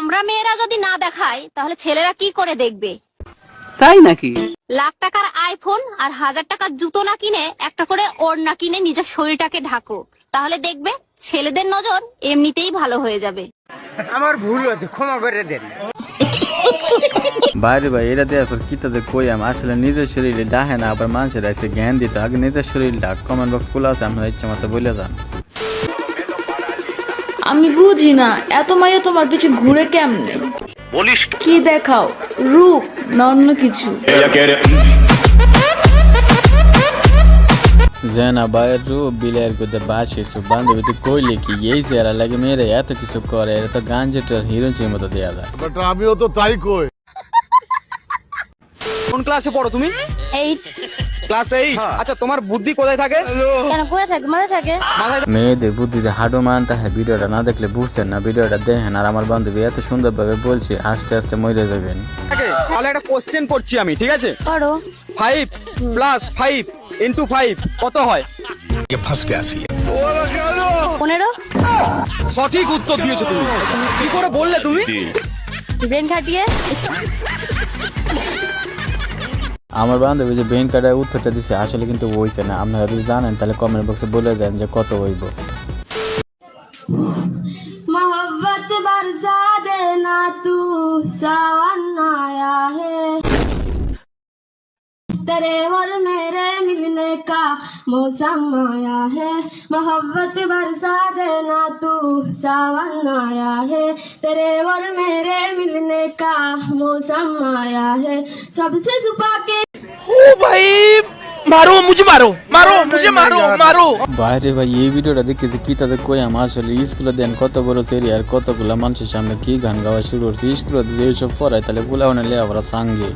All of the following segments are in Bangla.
আমরা মেয়েরা যদি না দেখাই তাহলে ছেলেরা কি করে দেখবে? তাই নাকি? লাখ টাকার আইফোন আর 1000 টাকার জুতো না কিনে একটা করে ওড়না কিনে নিজের শরীরটাকে ঢাকো, তাহলে দেখবে ছেলেদের নজর এমনিতেই ভালো হয়ে যাবে। আমার ভুল হয়েছে, ক্ষমা করে দেন। বাইরে ভাই এটা দেওয়ার পর কি তাদের কই আমি আসলে নিজের শরীরে ডাহে না, আবার মানুষের এসে জ্ঞান দিতে আগে নিজের শরীর ডাক। কমেন্ট বক্স খোলা আছে, আপনারা ইচ্ছা মতো বলে যান। আমি বুঝি না এত মাইয়া তোমার পিছে ঘুরে কেমনে? বলিস কি দেখাও, রূপ না অন্য কিছু? জেনা বাইর রূপ বিলের করতে বাসিছু বান্ধবী তুই কইলে কি এই চেহারা লাগে মেয়েরা এত কিছু করে? এটা তো গান যেটার হিরোইনের মতো দেয়া যায়। বাট আমিও তো তাই কই। কোন ক্লাসে পড়ো তুমি? 8। ক্লাস 8। আচ্ছা তোমার বুদ্ধি কোথায় থাকে? কেন কোথায় থাকে? মাথায় থাকে। মাথায়। মেয়েদের বুদ্ধিতে হাডো মানতে হয়। ভিডিওটা না দেখলে বুঝতেন না, ভিডিওটা দেখেন। আর আমার বান্ধবী এত সুন্দরভাবে বলছি, আস্তে আস্তে মরে যাবেন। তাহলে একটা কোশ্চেন করছি আমি, ঠিক আছে? করো। 5 + 5 × 5 কত হয়? 15। সঠিক উত্তর দিয়েছো তুমি। কি করে বললে তুমি? ব্রেন খাটিয়ে। আমার বান্ধবী যে বেন কাটায় উত্তরটা দিচ্ছে আসলে কিন্তু হইছে না। আপনারা যদি জানেন তাহলে কমেন্ট বক্সে বলে দেন যে কত হইব। मोहब्बत बरसा देना तू सावन आया है तेरे और मेरे मिलने का मौसम आया है मोहब्बत बरसा देना तू सावन आया है तेरे और मेरे मिलने का मौसम आया है सबसे छुपा के ও ভাই, মারো মুঝে, মারো মারো মুঝে, মারো মারো। বাইরে ভাই এই ভিডিওটা দেখতে কি তাদের কই আমার আসলে স্কুলে দেন কত বড় সেরি আর কতগুলা মানুষের সামনে কি গান গাওয়া শুরু করছে। স্কুলে যদি এইসব পড়ায় তাহলে বুলাওনে লে আবার সঙ্গে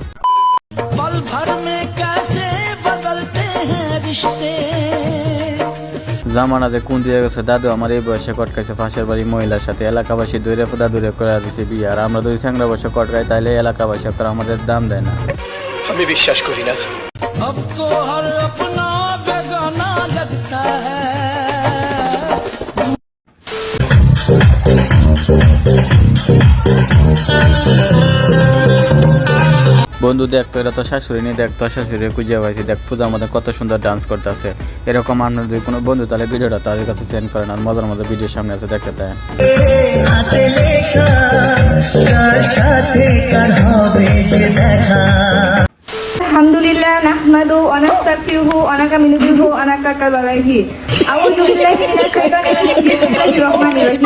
पल भर में कैसे बदलते हैं रिश्ते। জামানাতে কোন দিয়ে গেছে দাদু আমার এই বয়সে কটকাইছে পাশের বাড়ি মহিলার সাথে। এলাকাবাসী দূরে দাদুরে করে দিছে বিয়ে। আর আমরা যদি স্যাংরা বসে কটকাই তাহলে এলাকাবাসী আপনারা আমাদের দাম দেয় না। আমি বিশ্বাস করি না। अब तो हर अपना बेगाना लगता है। বন্ধু দেখতো এরা তো শাশুড়ি নিয়ে দেখতো, শাশুড়ি খুঁজে পাইছি। দেখ পূজার মধ্যে কত সুন্দর ডান্স করতেছে। এরকম আপনার যদি কোনো বন্ধু তাহলে ভিডিওটা তাদের কাছে সেন্ড করেন আর মজার মজার ভিডিও সামনে আছে দেখতে দেয়। আলহামদুলিল্লাহ নাহমাদু ওয়া নাস্তাগফিরুহু ওয়া নাকামিলুহু ওয়া নাকাকালাহি আউযু বিল্লাহি মিনাশ শাইতানির রাজিম বিসমিল্লাহির রহমানির রহিম।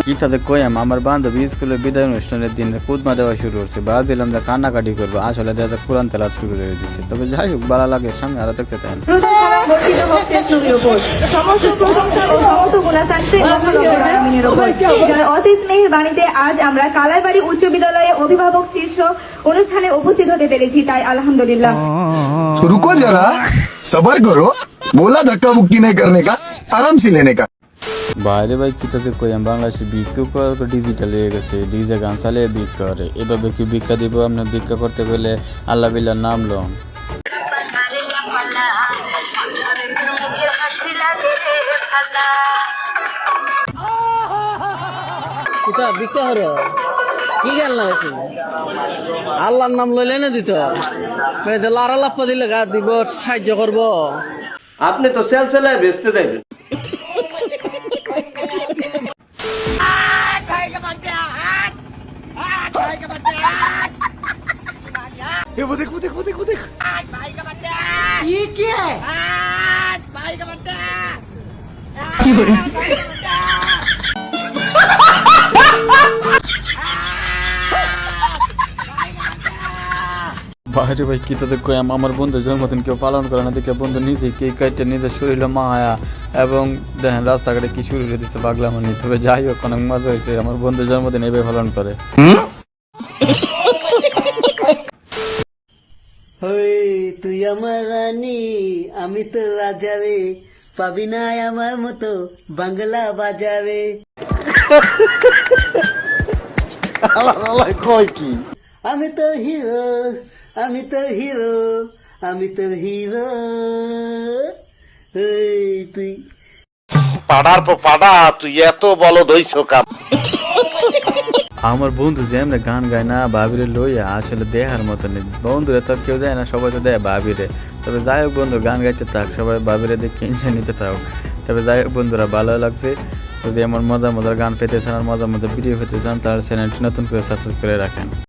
কি তাদের কই আমার বান্ধবী স্কুলের বিদায় অনুষ্ঠানের দিন কুদমা দেওয়া শুরু করছে। ভাবছিলাম যে কান্নাকাটি করবো, আসলে দাদা কোরআন তেলাওয়াত শুরু করে দিচ্ছে। তবে যাই হোক ভালো লাগে, সামনে আরো দেখতে দেন। সালাম বর্ষিত হোক নবীর উপর সমস্ত প্রশংসা ও সমস্ত গুনাহ থাকছে মহান রব্বুল আলামিনের উপর যার অতি স্নেহের বাণীতে আজ আমরা কালারবাড়ি উচ্চ বিদ্যালয়ে অভিভাবক শীর্ষক অনুষ্ঠানে উপস্থিত হতে পেরেছি, তাই আলহামদুলিল্লাহ। रुको जरा, सबर करो। बोला धक्का मुक्की नहीं करने का, आराम से लेने का। বাইরে ভাই কি তাদের কই বাংলাদেশে ভিক্ষা করা ডিজিটাল হয়ে গেছে। ডিজে গান চালিয়ে ভিক্ষা করে। এভাবে কি ভিক্ষা দিব? আপনার ভিক্ষা করতে গেলে আল্লাহ বিল্লাহ নাম লম। ভিক্ষা হরো কি গান লাগাইছি? আল্লাহর নাম লইলে না দিত লারা লাপ্পা দিলে গা দিব, সাহায্য করবো। আপনি তো সেল সেলায় বেচতে যাইবেন। वो देख वो देख वो देख वो देख। ये क्या है? বাইরে ভাই কি তাদের কই আমার বন্ধুর জন্মদিন কেউ পালন করে না দেখে বন্ধু নিজে কেক কাটে নিজের শরীরে মায়া এবং দেখেন রাস্তাঘাটে কি শুরু করে দিচ্ছে পাগলামানি। তবে যাই হোক অনেক মজা হয়েছে। আমার বন্ধুর জন্মদিন এভাবে পালন করে। তুই আমার রানী, আমি তো রাজা রে, পাবি না আমার মতো বাংলা বাজারে। কয় কি আমি তো হিরো, আমি তো হিরো, আমি তো হিরো। তুই পাড়ার পর পাড়া, তুই এত বলদ হইছ কাম। আমার বন্ধু যে এমনি গান গায় না ভাবিরে লইয়া আসলে দেহার মতো নেই। বন্ধুরে তো আর কেউ দেয় না, সবাই তো দেয় ভাবিরে। তবে যাই হোক বন্ধু, গান গাইতে থাক, সবাই ভাবিরে দেখে এনজয় নিতে থাক। তবে যাই হোক বন্ধুরা, ভালো লাগছে। যদি এমন মজার মজার গান পেতে চান আর মজার মজার ভিডিও পেতে চান তাহলে চ্যানেলটি নতুন করে সাবস্ক্রাইব করে রাখেন।